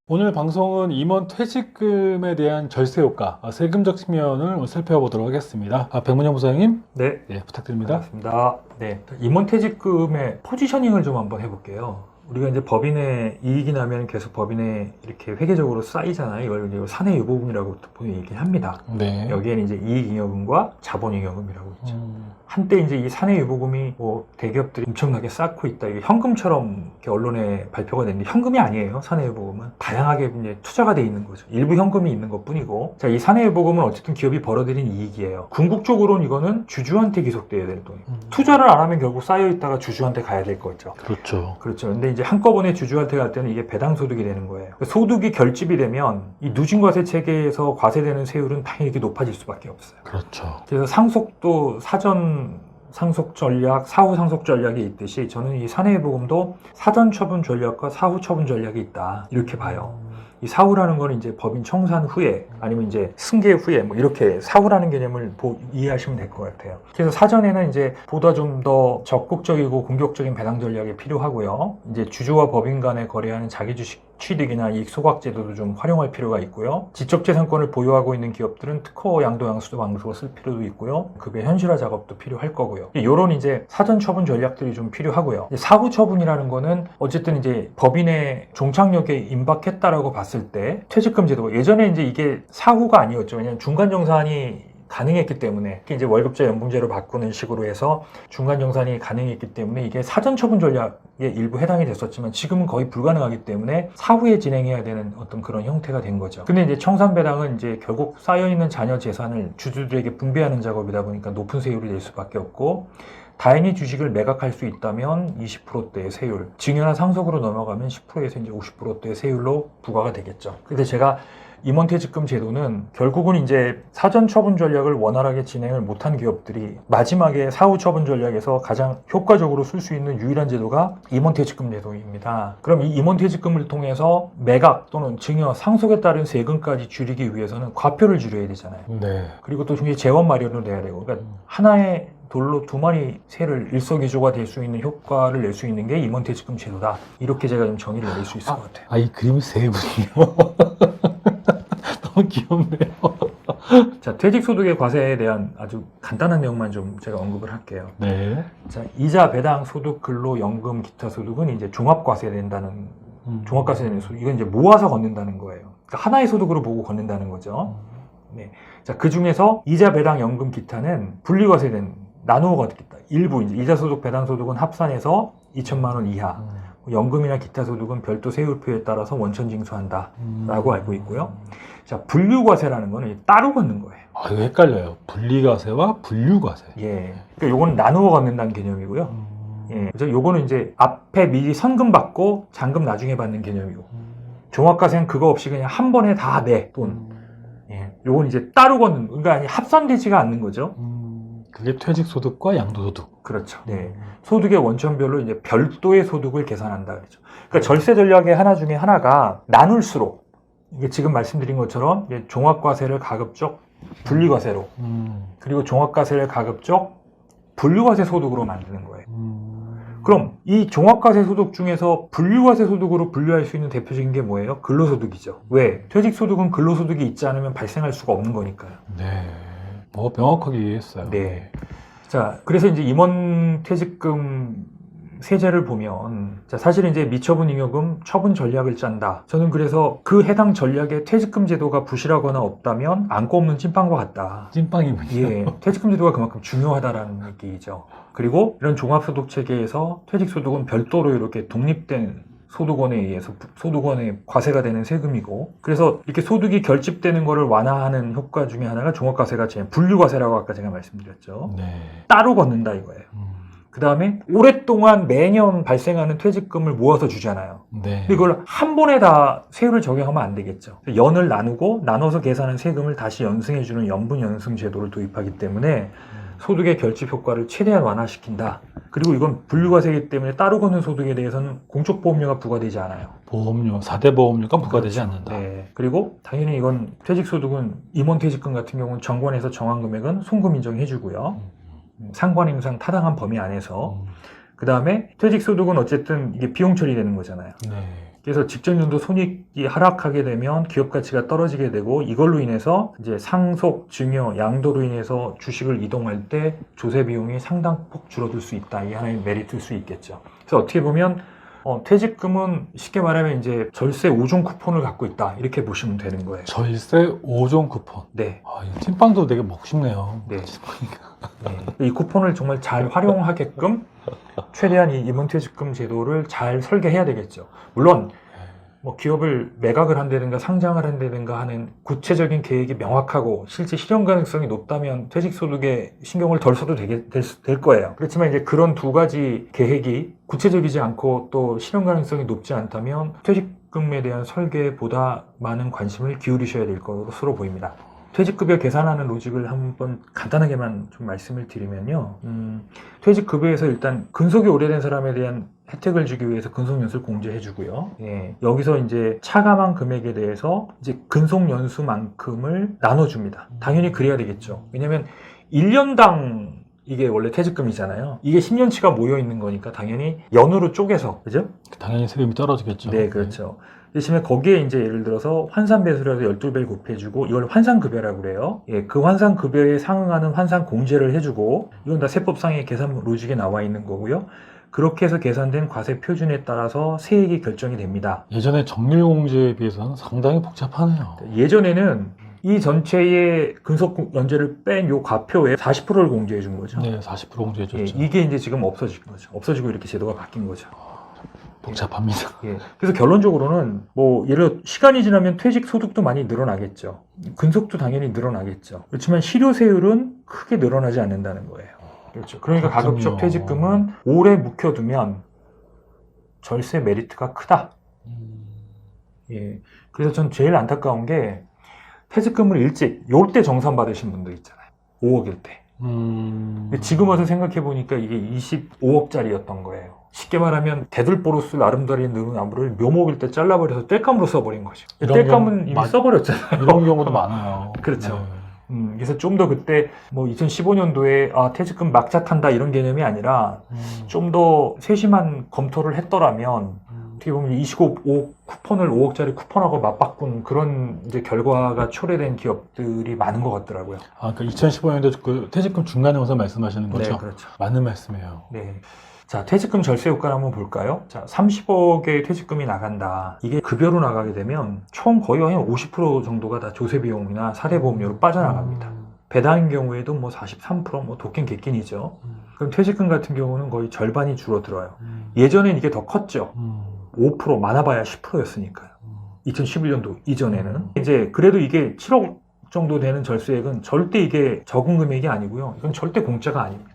오늘 방송은 임원 퇴직금에 대한 절세 효과, 세금적 측면을 살펴보도록 하겠습니다. 백문영 부사장님, 네, 부탁드립니다. 반갑습니다. 네, 임원퇴직금의 포지셔닝을 좀 한번 해볼게요. 우리가 이제 법인에 이익이 나면 계속 법인에 이렇게 회계적으로 쌓이잖아요. 이걸 이제 사내유보금이라고 보통 얘기합니다. 네. 여기에는 이제 이익잉여금과 자본잉여금이라고 있죠. 한때 이제 이 사내유보금이 뭐 대기업들이 엄청나게 쌓고 있다. 이게 현금처럼 이렇게 언론에 발표가 됐는데 현금이 아니에요. 사내유보금은 다양하게 이제 투자가 돼 있는 거죠. 일부 현금이 있는 것뿐이고, 자, 이 사내유보금은 어쨌든 기업이 벌어들인 이익이에요. 궁극적으로는 이거는 주주한테 기속돼야 될 돈이에요. 투자를 안 하면 결국 쌓여 있다가 주주한테 가야 될 거죠. 그렇죠. 그렇죠. 근데 이제 한꺼번에 주주한테 갈 때는 이게 배당소득이 되는 거예요. 소득이 결집이 되면 이 누진과세 체계에서 과세되는 세율은 당연히 이렇게 높아질 수밖에 없어요. 그렇죠. 그래서 상속도 사전 상속 전략, 사후 상속 전략이 있듯이 저는 이 사내유보금도 사전 처분 전략과 사후 처분 전략이 있다. 이렇게 봐요. 이 사후라는 거는 이제 법인 청산 후에 아니면 이제 승계 후에 뭐 이렇게 사후라는 개념을 이해하시면 될 것 같아요. 그래서 사전에는 이제 보다 좀 더 적극적이고 공격적인 배당 전략이 필요하고요. 이제 주주와 법인 간에 거래하는 자기 주식 취득이나 이익 소각 제도도 좀 활용할 필요가 있고요. 지적재산권을 보유하고 있는 기업들은 특허 양도 양수도 방식을 쓸 필요도 있고요. 급여 현실화 작업도 필요할 거고요. 이런 이제 사전 처분 전략들이 좀 필요하고요. 사후 처분이라는 거는 어쨌든 이제 법인의 종착역에 임박했다라고 봤을 때 퇴직금 제도, 예전에 이제 이게 사후가 아니었죠. 왜냐하면 중간 정산이 가능했기 때문에, 이제 월급제 연봉제로 바꾸는 식으로 해서 중간 정산이 가능했기 때문에 이게 사전 처분 전략에 일부 해당이 됐었지만 지금은 거의 불가능하기 때문에 사후에 진행해야 되는 어떤 그런 형태가 된 거죠. 근데 이제 청산배당은 이제 결국 쌓여있는 자녀 재산을 주주들에게 분배하는 작업이다 보니까 높은 세율이 낼 수밖에 없고, 다행히 주식을 매각할 수 있다면 20%대의 세율, 증여나 상속으로 넘어가면 10%에서 이제 50%대의 세율로 부과가 되겠죠. 근데 제가 임원퇴직금 제도는 결국은 이제 사전 처분 전략을 원활하게 진행을 못한 기업들이 마지막에 사후 처분 전략에서 가장 효과적으로 쓸 수 있는 유일한 제도가 임원퇴직금 제도입니다. 그럼 이 임원퇴직금을 통해서 매각 또는 증여, 상속에 따른 세금까지 줄이기 위해서는 과표를 줄여야 되잖아요. 네. 그리고 또 중에 재원 마련을 해야 되고, 그러니까 하나의 돌로 두 마리 새를 일석이조가 될 수 있는 효과를 낼 수 있는 게 임원퇴직금 제도다. 이렇게 제가 좀 정의를 내릴 수 있을 것 같아요. 이 그림이 세 분이요. 너무 귀엽네요. 자, 퇴직소득의 과세에 대한 아주 간단한 내용만 좀 제가 언급을 할게요. 네. 자, 이자, 배당, 소득, 근로, 연금, 기타 소득은 이제 종합과세된다는, 종합과세되는 소득, 이건 이제 모아서 걷는다는 거예요. 그러니까 하나의 소득으로 보고 걷는다는 거죠. 네. 자, 그 중에서 이자, 배당, 연금, 기타는 분리과세된, 나누어 걷겠다. 일부, 이제 이자 소득, 배당 소득은 합산해서 2천만 원 이하, 연금이나 기타 소득은 별도 세율표에 따라서 원천 징수한다. 라고 알고 있고요. 자, 분류과세라는 거는 따로 걷는 거예요. 이거 헷갈려요. 분리과세와 분류과세. 예. 그러니까 요거는 나누어 걷는다는 개념이고요. 예. 그래서 요거는 이제 앞에 미리 선금 받고 잔금 나중에 받는 개념이고, 종합과세는 그거 없이 그냥 한 번에 다 내 돈. 예. 요건 이제 따로 걷는, 그러니까 합산되지가 않는 거죠. 그게 퇴직소득과 양도소득. 그렇죠. 네. 소득의 원천별로 이제 별도의 소득을 계산한다 그러죠. 그러니까 절세 전략의 하나 중에 하나가 나눌수록, 이게 지금 말씀드린 것처럼 종합과세를 가급적 분리과세로, 그리고 종합과세를 가급적 분류과세 소득으로 만드는 거예요. 그럼 이 종합과세 소득 중에서 분류과세 소득으로 분류할 수 있는 대표적인 게 뭐예요? 근로소득이죠. 왜? 퇴직소득은 근로소득이 있지 않으면 발생할 수가 없는 거니까요. 네. 명확하게 이해했어요. 네. 자, 그래서 이제 임원퇴직금 세제를 보면, 자, 사실 이제 미처분 잉여금 처분 전략을 짠다. 저는 그래서 그 해당 전략에 퇴직금 제도가 부실하거나 없다면 안고 없는 찐빵과 같다. 찐빵이군요. 예, 퇴직금 제도가 그만큼 중요하다라는 얘기죠. 그리고 이런 종합소득 체계에서 퇴직소득은 별도로 이렇게 독립된 소득원에 의해서 소득원에 과세가 되는 세금이고, 그래서 이렇게 소득이 결집되는 것을 완화하는 효과 중에 하나가 종합과세가 분류과세라고 아까 제가 말씀드렸죠. 네. 따로 걷는다 이거예요. 그 다음에 오랫동안 매년 발생하는 퇴직금을 모아서 주잖아요. 네. 근데 이걸 한 번에 다 세율을 적용하면 안 되겠죠. 연을 나눠서 계산한 세금을 다시 연승해주는 연분연승 제도를 도입하기 때문에 소득의 결집 효과를 최대한 완화시킨다. 그리고 이건 분류과세이기 때문에 따로 걷는 소득에 대해서는 공적보험료가 부과되지 않아요. 보험료, 4대 보험료가 부과되지 그렇죠. 않는다. 네. 그리고 당연히 이건 퇴직소득은 임원퇴직금 같은 경우는 정관에서 정한 금액은 송금 인정해주고요. 상관임상 타당한 범위 안에서 그 다음에 퇴직소득은 어쨌든 이게 비용 처리되는 거잖아요. 네. 그래서 직전 연도 손익이 하락하게 되면 기업 가치가 떨어지게 되고 이걸로 인해서 이제 상속, 증여, 양도로 인해서 주식을 이동할 때 조세 비용이 상당폭 줄어들 수 있다. 이 하나의 메리트일 수 있겠죠. 그래서 어떻게 보면 퇴직금은 쉽게 말하면 이제 절세 5종 쿠폰을 갖고 있다. 이렇게 보시면 되는 거예요. 절세 5종 쿠폰. 네. 아, 이 찐빵도 되게 먹고 싶네요. 네. 이 쿠폰을 정말 잘 활용하게끔 최대한 이 임원퇴직금 제도를 잘 설계해야 되겠죠. 물론 뭐 기업을 매각을 한다든가 상장을 한다든가 하는 구체적인 계획이 명확하고 실제 실현 가능성이 높다면 퇴직소득에 신경을 덜 써도 될 거예요. 그렇지만 이제 그런 두 가지 계획이 구체적이지 않고 또 실현 가능성이 높지 않다면 퇴직금에 대한 설계보다 많은 관심을 기울이셔야 될 것으로 보입니다. 퇴직급여 계산하는 로직을 한번 간단하게만 좀 말씀을 드리면요. 퇴직급여에서 일단 근속이 오래된 사람에 대한 혜택을 주기 위해서 근속연수를 공제해주고요. 예, 여기서 이제 차감한 금액에 대해서 이제 근속연수만큼을 나눠줍니다. 당연히 그래야 되겠죠. 왜냐면 1년당 이게 원래 퇴직금이잖아요. 이게 10년치가 모여 있는 거니까 당연히 연으로 쪼개서, 그죠? 당연히 세금이 떨어지겠죠. 네, 그렇죠. 대신에 거기에 이제 예를 들어서 환산배수라도 12배를 곱해주고 이걸 환산급여라고 그래요. 예, 그 환산급여에 상응하는 환산공제를 해주고 이건 다 세법상의 계산 로직에 나와 있는 거고요. 그렇게 해서 계산된 과세 표준에 따라서 세액이 결정이 됩니다. 예전에 정밀공제에 비해서는 상당히 복잡하네요. 예전에는 이 전체의 근속 연제를 뺀 요 과표에 40%를 공제해 준 거죠. 네, 40% 공제해줬죠. 예, 이게 이제 지금 없어진 거죠. 없어지고 이렇게 제도가 바뀐 거죠. 복잡합니다. 예. 그래서 결론적으로는 뭐 예를 들어 시간이 지나면 퇴직 소득도 많이 늘어나겠죠. 근속도 당연히 늘어나겠죠. 그렇지만 실효세율은 크게 늘어나지 않는다는 거예요. 그렇죠. 그러니까 그렇군요. 가급적 퇴직금은 오래 묵혀두면 절세 메리트가 크다. 예. 그래서 전 제일 안타까운 게 퇴직금을 일찍 요때 정산 받으신 분들 있잖아요. 5억일 때. 지금 와서 생각해 보니까 이게 25억짜리였던 거예요. 쉽게 말하면 대들보로스 아름다리 느는 나무를 묘목일 때 잘라버려서 땔감으로 써버린 거죠. 땔감은 이미 써버렸잖아요. 이런 경우도 많아요. 그렇죠. 네. 그래서 좀 더 그때 뭐 2015년도에 퇴직금 막차 탄다 이런 개념이 아니라 좀 더 세심한 검토를 했더라면 어떻게 보면 25억 쿠폰을 5억짜리 쿠폰하고 맞바꾼 그런 이제 결과가 초래된 기업들이 많은 것 같더라고요. 아, 그러니까 2015년도 그 퇴직금 중간 영상 말씀하시는 거죠? 네, 그렇죠. 맞는 말씀이에요. 네. 자, 퇴직금 절세 효과를 한번 볼까요? 자, 30억의 퇴직금이 나간다. 이게 급여로 나가게 되면 총 거의 한 50% 정도가 다 조세 비용이나 사대보험료로 빠져나갑니다. 배당인 경우에도 뭐 43%, 뭐 도끼는 객긴이죠. 그럼 퇴직금 같은 경우는 거의 절반이 줄어들어요. 예전엔 이게 더 컸죠. 5% 많아봐야 10%였으니까요. 2011년도 이전에는. 이제 그래도 이게 7억 정도 되는 절세액은 절대 이게 적은 금액이 아니고요. 이건 절대 공짜가 아닙니다.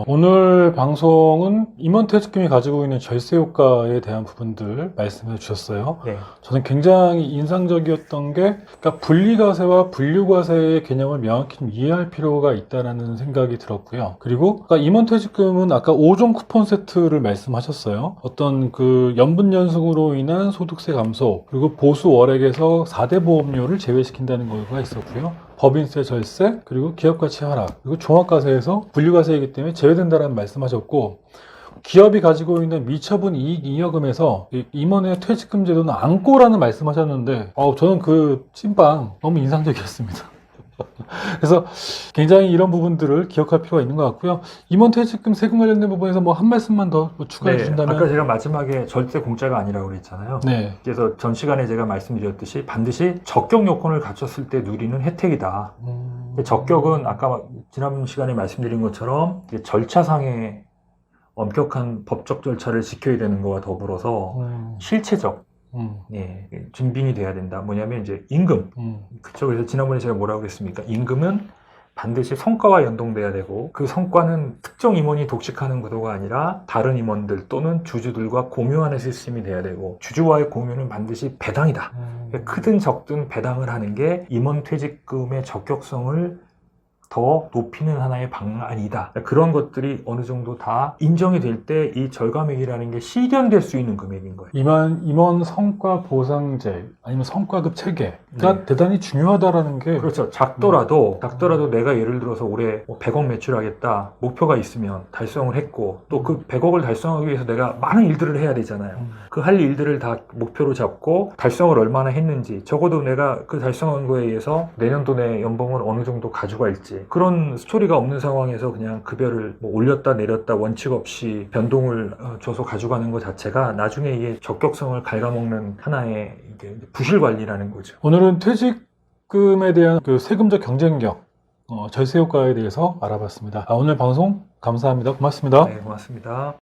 오늘 방송은 임원퇴직금이 가지고 있는 절세 효과에 대한 부분들 말씀해 주셨어요. 네. 저는 굉장히 인상적이었던 게 그러니까 분리과세와 분류과세의 개념을 명확히 좀 이해할 필요가 있다는 생각이 들었고요. 그리고 그러니까 임원퇴직금은 아까 5종 쿠폰 세트를 말씀하셨어요. 어떤 그 연분연승으로 인한 소득세 감소 그리고 보수 월액에서 4대 보험료를 제외시킨다는 거가 있었고요. 법인세 절세, 그리고 기업가치 하락, 그리고 종합과세에서 분류과세이기 때문에 제외된다는 말씀하셨고 기업이 가지고 있는 미처분 이익 잉여금에서 임원의 퇴직금 제도는 안고라는 말씀하셨는데 저는 그 찐빵 너무 인상적이었습니다. 그래서 굉장히 이런 부분들을 기억할 필요가 있는 것 같고요. 임원 퇴직금 세금 관련된 부분에서 뭐 한 말씀만 더 추가해 주신다면. 아까 제가 마지막에 절대 공짜가 아니라고 그랬잖아요. 네. 그래서 전 시간에 제가 말씀드렸듯이 반드시 적격 요건을 갖췄을 때 누리는 혜택이다. 적격은 아까 지난 시간에 말씀드린 것처럼 절차상의 엄격한 법적 절차를 지켜야 되는 거와 더불어서 실체적 예, 증빙이 돼야 된다. 뭐냐면 이제 임금. 그쵸. 그래서 지난번에 제가 뭐라고 그랬습니까? 임금은 반드시 성과와 연동돼야 되고 그 성과는 특정 임원이 독식하는 구도가 아니라 다른 임원들 또는 주주들과 공유하는 시스템이 돼야 되고 주주와의 공유는 반드시 배당이다. 크든 적든 배당을 하는 게 임원 퇴직금의 적격성을 더 높이는 하나의 방안이다. 그런 것들이 어느 정도 다 인정이 될 때 이 절감액이라는 게 실현될 수 있는 금액인 거예요. 임원 성과 보상제 아니면 성과급 체계가 네. 대단히 중요하다라는 게 그렇죠. 작더라도 내가 예를 들어서 올해 100억 매출하겠다 목표가 있으면 달성을 했고 또 그 100억을 달성하기 위해서 내가 많은 일들을 해야 되잖아요. 그 할 일들을 다 목표로 잡고 달성을 얼마나 했는지, 적어도 내가 그 달성한 거에 의해서 내년도 내 연봉을 어느 정도 가져갈지, 그런 스토리가 없는 상황에서 그냥 급여를 뭐 올렸다 내렸다 원칙 없이 변동을 줘서 가져가는 것 자체가 나중에 이게 적격성을 갉아먹는 하나의 이게 부실 관리라는 거죠. 오늘은 퇴직금에 대한 그 세금적 경쟁력, 절세 효과에 대해서 알아봤습니다. 오늘 방송 감사합니다. 고맙습니다. 네, 고맙습니다.